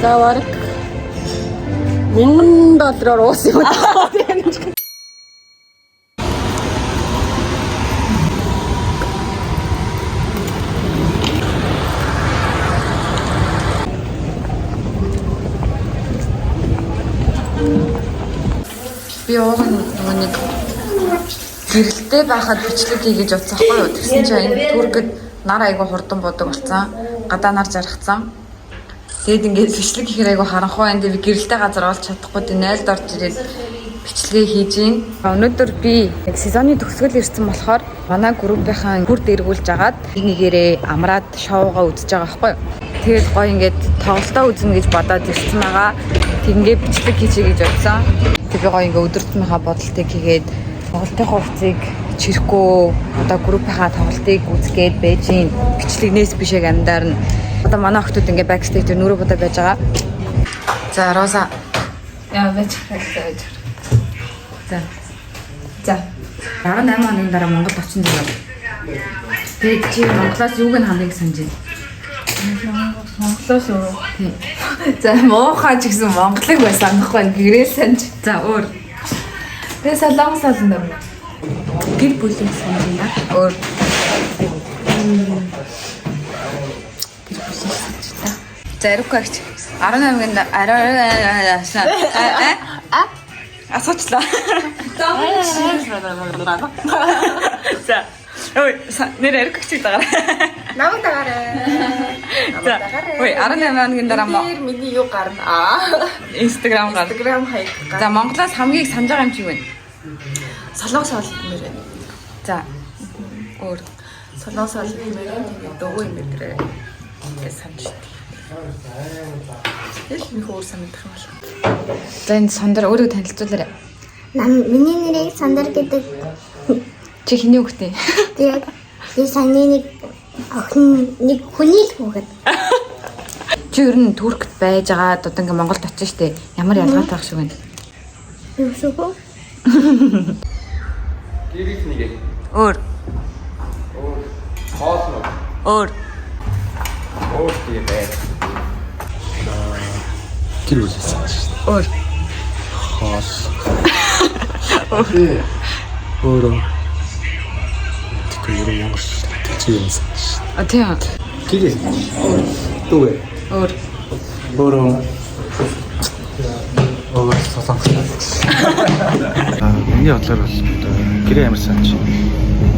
За бараг $1000 уусан юм аа. Би ууган нэг гэрэлтэй байхад бичлэг хийж утсан хгүй юу. Тэгсэн чинь энэ түргэд нар айгу хурдан бодог болсон. Гадаа нар жаргацсан. Тэгэд ингээд бичлэг хийхээр айгу харанхуй энэ би гэрэлтэй газар олж чадахгүй дээ 0-д орж ирээд бичлэгээ хийж гин. Өнөөдөр би яг сезоны төгсгөл ирсэн болохоор манай группийнхаа бүр дэргүүлж агаад нэгээрээ амраад шоугаа үзэж байгаа байхгүй юу. Тэгээд гоё ингээд тоглолтоо үзнэ гэж бодоод ирсэн байгаа. Тэгингээ бичлэг хийчихье гэж бодсон. Тэгээ гоё ингээ өдөртнийхаа бодолтыг хийгээд тоглолтын хувцсыг чирхгүү одоо группийнхаа тоглолтыг үзгээд байж гин. Бичлэгнээс биш яг амьдаар нь одоо манай охтууд ингээ бэкстейж нүрэ бодоо байж байгаа. За Роза. Яа байж хэрэгтэй. За. 18 оны дараа Монгол очин зэрэг. Тэгээд чи Монголоос юуг нь хамгийн санаж байна? Монголоос уу? Тийм. За муухай ч гэсэн Монголыг бай санахгүй гэрээ санаж. За өөр. Тэгээ солонгос олон даа. Гэр бүлийн санаж байна. Өөр. Гэр бүлийн санаж та. За Эрукагч 18-нд асуучлаа. За. Ой, нэр Эрукагч дагаарай. Намайг дагаарай. За. Ой, 18-нд дараа миний юу гарна? Instagram гар. Instagram хаяг. За Монголоос хамгийн санаж байгаа юм чи юу вэ? Солонгос олон нэр. За. Өөр. Солонгос олон нэр тэгээд дөгөө юм дээр. Тэгээд санаж. Тэгэл нэг өөр санагдах юм байна. За энэ сондөр өөрийгөө танилцуулаарай. Миний нэрийг Сандар гэдэг. Чи хэний хүүхдээ? Тэгээд би саяны нэг охин нэг хүний л хүүхэд. Чи ер нь Туркт байж байгаа одоо ингээ Монголд очиж штэ. Ямар ялгаатай байх шиг байна. Юу шүү? Гэрийг нэгэ. Өөр. Хоол нь. Өөр. Өөр тийм бай. Гэр бүлээс. Өөр. Хоол. Өөрөө. Тэгэхээр Монгол чи юм санаж. А тийм. Гэр. Дүүгээ. Өөр. Өөрөө. Өөр солонгос. Миний бодлоор бол гэрээ амар санаж.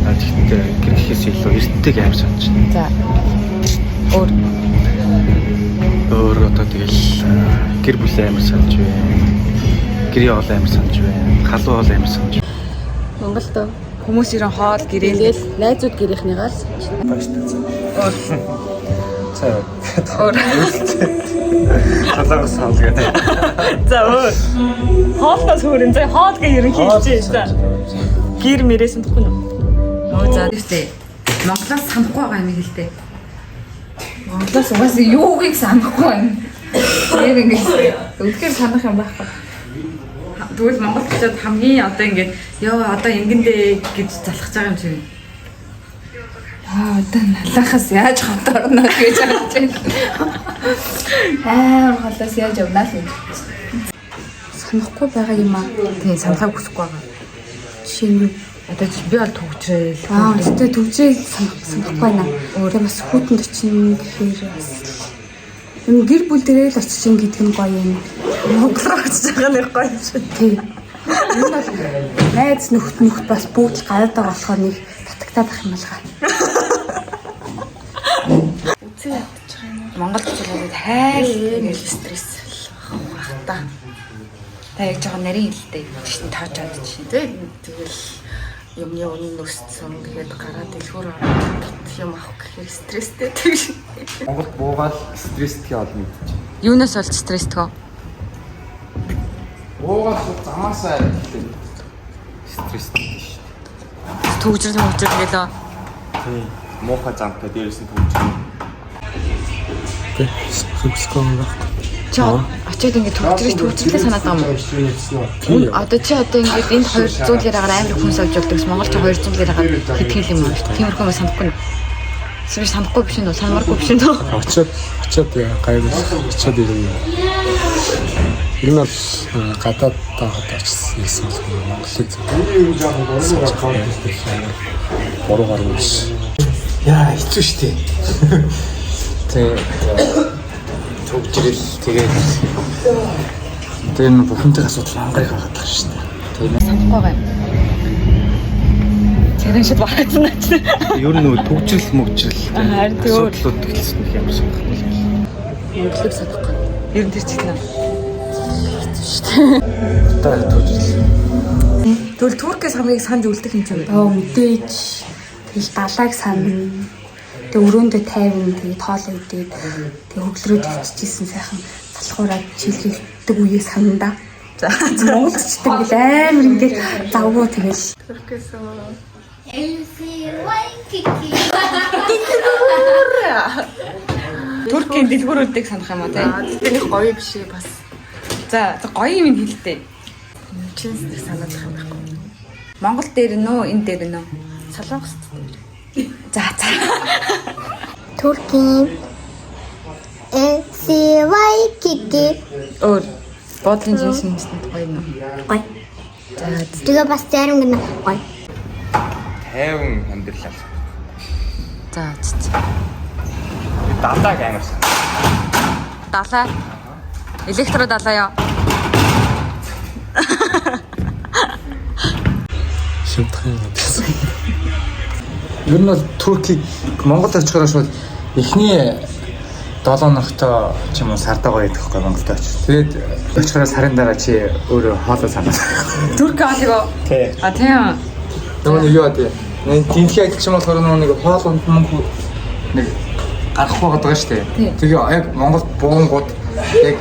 Тэгэхдээ гэр гэхээс илүү эрттэйг амар санаж. За. Өөр. Өөр одоо тэгэл гэр бүлээ амар санаж байна. Гэрээ ол амар санаж байна. Халуун ол амар санаж. Монголд хүмүүс ирэн хоол гэрэл найзууд гэрийнхнийгаа л Баяртай. өөр. Цаа. Өөр. Солонгос хоол гэдэг. За өөр. Хоолноос хөөрэн зэ хоол гээ ерөн хийж байна. Гэр мэрээс мэдэхгүй нөө. Оо за тийм. Монголоос санахгүй байгаа юм хэлтэй. Монголоос угаасаа юугийг санахгүй байна. Тэгээд ингээд өдгөр санах юм байхгүй. Тэгвэл Монгол очиод хамгийн одоо ингээд ёо одоо ингэндээ гэж залхаж байгаа юм шиг. Одоо налахаас яаж хамтарна гэж бодож байна. Холоос яаж явнаа л юм. Санахгүй байгаа юм аа. Тийм санахаг хүсэхгүй байгаа. Жишээ нь одоо би бол төгжрээ. Өөртөө төвжээг санахгүй байна. Тэгээ бас хүүтэнд очин гэхээр бас юм гэр бүл дээрээ л очиж ин гэдэг нь гоё юм. Монголоор очиж байгаа нэг гоё юм шиг. Тийм. Энэ бол найз нөхд бас бүгд л гадаад байгаа болохоор нэг татагтаад ах юм байна. Үзээ ядчих юм. Монгол хэлээр хайр гэл стресс байх та. Та яг жоохон нарийн хэлтэй чинь тааж чад чинь. Тэгэл юмны үнэн өссөн. Тэгээд гараад дэлгүүр ороод юм авах гэхээр стресстэй тийм. Монголд буугаад стресстэй олон мэдчих. Юунаас болж стресстгөө? Буугаад замаасаа гэдэг стресстэй шүү. Төгжрөл гэлөө. Тийм. Муухай замтай дээрээс нь төгжрөл. Тэг. Сүсгөө. Чаа очиод ингэ төгжрөлээ санаад байгаа юм. Одоо чи одоо ингэ энд 200 лираагаар амар хүн сольж болдог. Монгол ч 200 лираагаар хэдхэн юм аа шүү. Тиймэрхүү юм санахгүй. Эсвэл санахгүй биш нөө, санамаргүй биш нөө. Очоод гайгүй очоод ирнэ. Энэ бол гадаад таахад очсон юм бол Монголыг бороо гаргаж биш. Яа хэцүү штэ. Төгжрэл тэгээд энэ бүхэнтэй асуудал ангарыг хагаад байгаа штэ. Тэгээд Санахгүй байна. Тэрэн шиг багцсан наач. ер нь нөгөө төгжрэл мөгжрэл Харин тийм өөр. асуудлууд гэлсэн юм ямар санахгүй. Монголыг санахгүй. Ер нь тэр чинь наа. Одоо төгжрэл. Тэгвэл Туркээс хамгийн санд үлдэх юм чинь. Мэдээж тэгэл далайг сана. Тэг өрөөндөө тайван тэгээ тоолоо идээд тэг хөглөрөөд иччихсэн сайхан залхуураад чилгэлдэг үеэ сананда. За монголчдаг гэл амар ингээд завгүй тэгэл Туркээс Туркийн дэлгүүрүүдийг санах юм аа тий. тэдний гоё биш ээ бас. За гоё юм хэлдэг. Чинстэй санаад байгаа юм байхгүй. Монгол дээр нөө энэ дээр нөө. Солонгос. За. Туркийн Waikiki Өөр бодлын жинс юмстай гоё нөө. гоё. Тэгээ бас зарим гэнэ гоё. Тайван амьдрал. За. Далайг амар сан. Далай. Электро далай ёо. Шимтхэн гэсэн. Ер нь бол Туркийг Монгол очихоороо шууд эхний 7 хоногтой ч юм уу сардагаа яддаг байхгүй Монголд очиж. Тэгээд очихоороо сарын дараа чи өөрөө хоолой санаад. Турк аалгаа. Тий. А тийм. Нөгөө нэг юу вэ? Нэг тэнхий адилч юм болохоор нэг хоол ундманг нэг гарах байгаа шүү дээ. Тэгээ яг Монголд буунгууд яг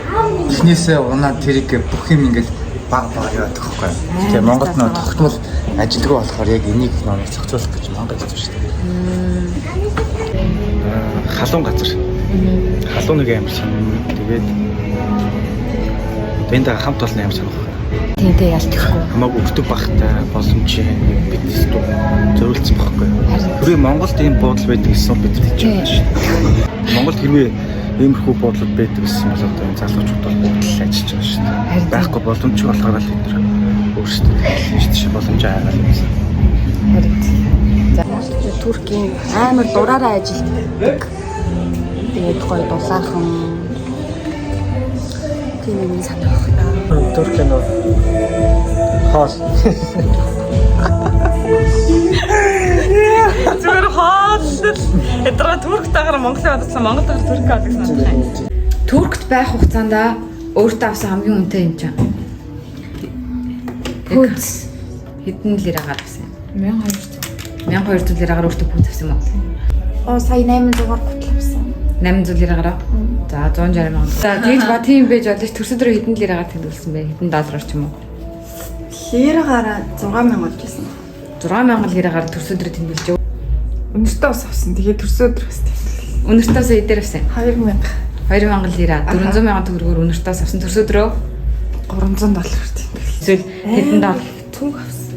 эхнээсээ унаад тэрийг бүх юм ингээд баг яадаг байхгүй. Тэгээ Монголд нөө тогтмол ажилгүй болохоор яг энийг нөө зохицуулах гэж Монгол хэлсэн шүү дээ. Халуун газар. Халуун нэг амар сан. Тэгээд энд хамт олон амар сан. Тэнтэй ялчихгүй. Хамаагүй өвтөг бахтай боломж биднес дүү зориулсан байхгүй. Хэрвээ Монголд ийм буудал байдаг гэсэн бид хэлж байгаа шүү. Монголд хэрвээ иймэрхүү буудлууд байдаг гэсэн бол одоо энэ залуучууд бол буудал ажиллаж байгаа шүү. Байхгүй боломж болохоор л энэ өөрсдөө хэлж шиг боломж аагаад байсан. Туркийн амар дураараа ажилтдаг. Тэгээд гоё дулаахан тийм юм санах. Туркийн хоол Зүгээр хоол. Эдраа Турк тагаар Монголыг бодсон Монгол тагаар Турк авдаг санах юм. Туркт байх хугацаанд өөртөө авсан хамгийн үнэтэй юм чинь. Хөөс хэдэн лирагаар авсан юм? 1200 лирагаар өөртөө бүгд авсан юм уу? Сая 800-аар гутал авсан. 800 лирагаар. За 160 мянган. За тэгж ба тийм байж болж төрсөдрөө хэдэн лирагаар төлөвлөсөн бэ? Хэдэн доллараар ч юм уу? Лирагаараа 6000 болж байсан. 6000 лирагаар төрсөдрөө тэмдэглэж. Өнөртөө бас авсан. Тэгээд төрсөдөр бас Өнөртөөс эдэр авсан. 2000 2000 лира 400 мянган төгрөгөөр өнөртөөс авсан төрсөдрөө $300 тийм. эсвэл хэдэн доллар Цүнх авсан.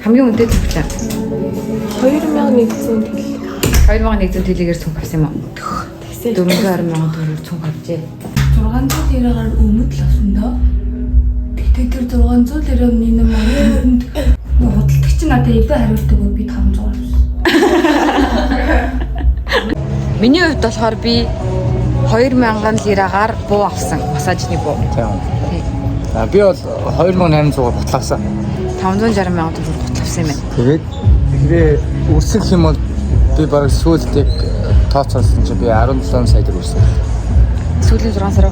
хамгийн үнэтэй төлөвлөө. 2100 төл. 2100 тэлгээр цүнх авсан юм уу? 420 мянган төгрөгөөр цүнх авчээ. 600 лирагаар өмд л авсан доо. Тэгтээ тэр 600 лираны нэг маань худалдаг чинь надад илүү хариултаг би 500 авсан. Миний хувьд болохоор би 2000 лирагаар буу авсан. Массажны буу. тийм. Би бол 2800-аар батлаасан. 560 мянган төгрөг батлавсан юм байна. Тэгээд хэрвээ үрсэх юм бол би бараг сүүлд яг тооцоолсон чинь би 17 сая төгрөг үрсэн. Сүүлийн 6 сар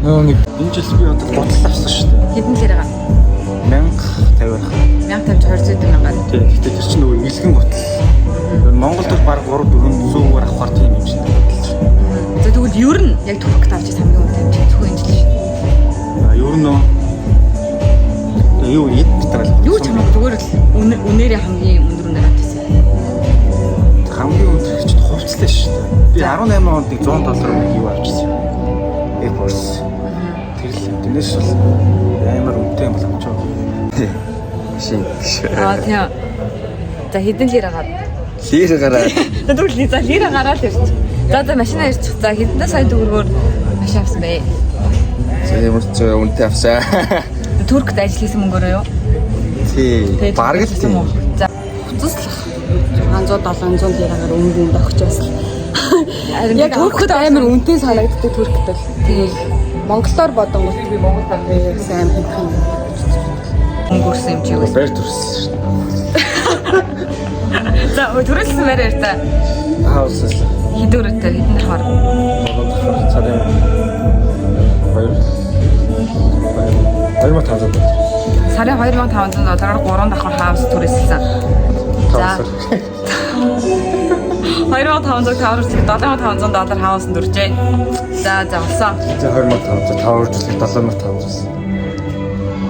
Нөө нэг Энэ жил би одоо бодлоо авсан шүү дээ. хэдэн лирагаар? 1050. 1050 200 мянгаар. Тийм. Гэхдээ тэр чинь нөгөө илгэн готл. Монголд бол баг 3-400-аар авахар тийм юм шиг бодлоо. За тэгвэл ер нь яг Туркт авч хамгийн үнэтэй юм чинь зөвхөн энэ жил шүү. Ер нь юу ид битэрэл. Юу ч хамаагүй зүгээр л үнээрээ хамгийн өндөр үнээр авчихсан. Хамгийн өндөр чинь хувцлаа шүү дээ. Би 18 онд нэг $100 юу авчихсан. Airforce. Тэр л тэрнээс бол амар үнэтэй юм болов ч. Шин. Аа тийм. За хэдэн лирагаар? Лир гараад. Тэгвэл за лира гараад ирч. За машина ирчих. За хэдэн сая төгрөгөөр машин авсан бэ? Ямар ч үнэтэй авсаа. Туркд ажил хийсэн мөнгөөрөө юу? Тий. Бараг л тийм. За хуцаслах. 600 700 лирагаар өнгөнд өгчөөс. Яг Туркд амар үнэтэй санагддаг Туркд л. Тэгээд Монголоор бодонгот би Монгол авъя гэсэн амар хэмжих юм. Өнгөрсөн юм чи юу? Баяр төрсөн. За төрөлсөн байраар та Хаусаас. хідүүрэтээр хэдэн давхар? Сарын 2500. Сарын 2500 доллараар 3 давхар хаус түрээсэлсэн. За 2500 тавар зэрэг 7500 доллар хаусанд өрчээ. За болсон. За 2500 тавар жилиг 7500.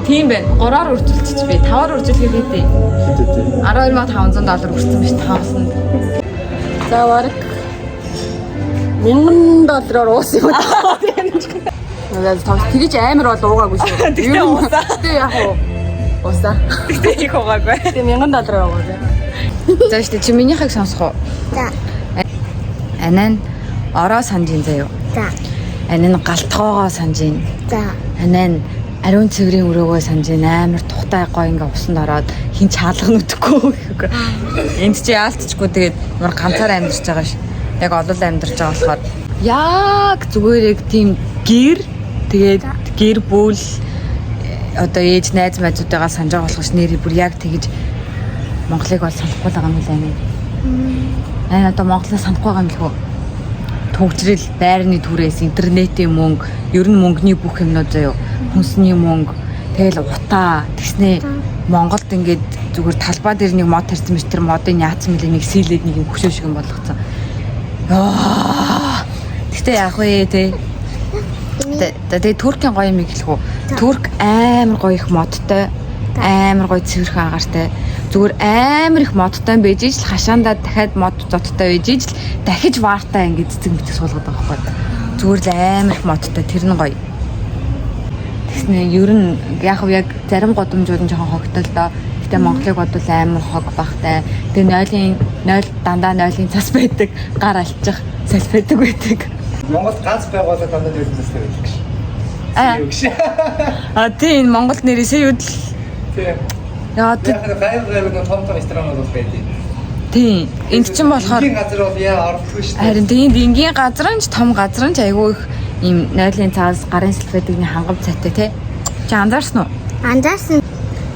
Тийм байна. 3-аар үржүүлчих би. 5-аар үржүүлэхээр хэдий? Хэдэ тий. 12500 доллар өрсөн биш хаусанд. За бараг $1000 уус юм. Тэгэж амар бол уугаагүй шүү. Тэгтээ уусаа. Тэгтээ яг уу уусаа. Тэгтээ их байгаагүй. Тэг $1000 уугаа. За штэ чи минийхийг сонсох уу? За. Анаа ороо санжин заяа. За. Анаа галтгоогоо санжин. За. Анаа ариун цэврийн өрөөгөө санжин амар тухтай гоё ингээ усанд ороод хин чаалган үдэхгүй. Энд чи яалтчгүй тэгээд мөр ганцаар амьдарч байгаа ш. Яг олол амьдарч байгаа болохоор яг зүгээр яг тийм гэр тэгээд гэр бүл одоо ээж найз найзуудаагаа санаж байгаа болохоос нэрий бүр яг тэгэж Монголыг бол санахгүй байгаа юм лээ. Аа одоо Монголыг санахгүй байгаа юм л хөө. Төгжрөл, байрны түрээс, интернетийн мөнгө, ер нь мөнгөний бүх юмнууд заяа. Хүнсний мөнгө, тэгэл утаа, тэгснээ Монголд ингээд зүгээр талбай дээр нэг мод тарьсан мэт тэр модын яатсан мэлээ нэг сийлээд нэг юм хөшөө шиг юм болгоцсон. Гэтэ яах вэ те? Тэгээ Туркийн гоё юм хэлэх үү? Турк амар гоё их модтой, амар гоё цэвэрхэн агаартай. Зүгээр амар их модтой байж ижил хашаандаа дахиад мод зодтой байж ижил дахиж ваартай ингээд цэцэг мэтэг суулгаад байгаа байхгүй. Зүгээр л амар их модтой тэр нь гоё. Тэгснэ ер нь яг зарим годомжууд нь жоохон хогтой л доо. Гэтэ Монголыг бодвол амар хог багтай. Тэгээ 0 дандаа 0-ын цас байдаг, гар алчих цас байдаг байдаг. Монгол ганц байгууллага дандаа дөрөв застай байдаг ш. Тийм Монгол нэрээсээ юу л Тийм. яа гайвар нэг том ресторанууд бол байдаг. тийм энд чинь болохоор Энгийн газар бол яа ордгүй ш. харин тийм энгийн газар нь ч том газар нь ч айгүй их ийм 0-ын цаас гарын сэлбэдэгний хангам цайтай тий. Чи анзаарсан уу? Анзаарсан.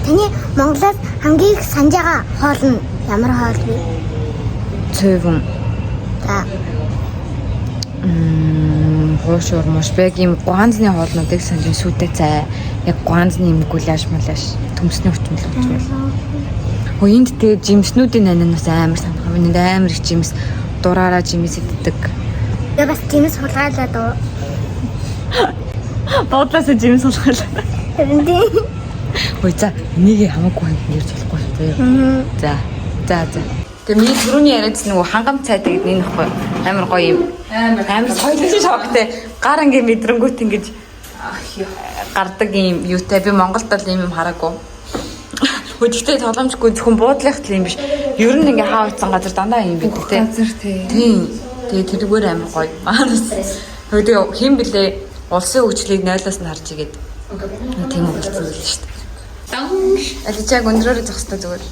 Таны Монголоос хамгийн их санаж байгаа хоол нь ямар хоол вэ? Цэвэн. За. Хоош урмаш яг ийм гуанзны хоолнуудыг санаж сүйтэй цай. Яг гуанзны юм гуляш малаш төмсний хүчмэл хүчмэл. Хөө энд тэгээ жимснүүдийн ананаас амар санах юм. Энд амар их жимс дураараа жимс иддэг. Я бас жимс хулгайлаа дөө. Буудлаас жимс суулгал. Тэрнээ. Хөөе за энийг хамаагүй юм ярьж болохгүй шүү. За. Тэгээ миний түрүүний яриадс нөгөө хангам цай тэгээд энэ нөхгүй амар гоё юм. Амар соёлын шоктэй. Гар ингээ мэдрэнгүүт ингэж гардаг юм юутай. Би Монголд бол ийм юм хараагүй. Хөдөлтэй тоглоомжгүй зөвхөн буудлах л юм биш. Ер нь ингээ хаа утсан газар дандаа юм байдаг те. Газар тий. Тийм. Тэгээ тэргээр амар гоё. Манас. Хөдөө хэн блэ улсын хөгжлийг 0-аас нь харж игээд. Тийм үү болсон л шүү дээ. Аличааг өндрөөр зогстой зүгээр.